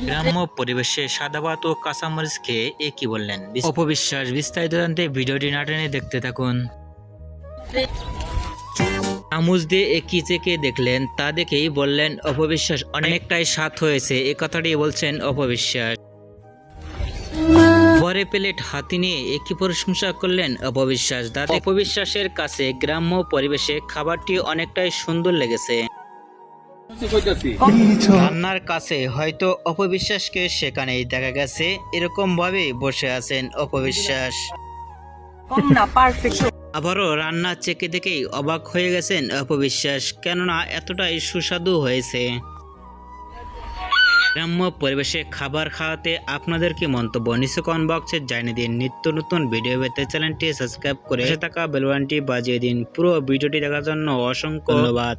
গ্রাম্য পরিবেশে সাদা ভাত ও কাঁচামরিচ খেয়ে এ কি বললেন? অপবিশ্বাস বিস্তারিত জানতে ভিডিওটি না টেনে দেখতে থাকুন। চামচ দিয়ে এ কি চেকে দেখলেন তা দেখেই বললেন অপবিশ্বাস অনেকটাই স্বাদ হয়েছে, এ কথাটি বলছেন অপবিশ্বাস। বরে প্লেট হাতি নিয়ে একই প্রশংসা করলেন অপবিশ্বাস। দাদা অপবিশ্বাসের কাছে গ্রাম্য পরিবেশে খাবারটি অনেকটাই সুন্দর লেগেছে। রান্নার কাছে হয়তো অপবিশ্বাসকে সেখানেই দেখা গেছে, এরকম ভাবে বসে আছেন অপবিশ্বাস। আবারও রান্না চেকে দেখেই অবাক হয়ে গেছেন অপবিশ্বাস, কেননা এতটাই সুস্বাদু হয়েছে। গ্রাম্য পরিবেশে খাবার খাওয়াতে আপনাদের কি মন্তব্য নিচে কমেন্ট বক্সে জানিয়ে দিন। নিত্য নতুন ভিডিও পেতে চ্যানেলটি সাবস্ক্রাইব করে পাশে থাকা বেল বাটনটি বাজিয়ে দিন। পুরো ভিডিওটি দেখার জন্য অসংখ্য ধন্যবাদ।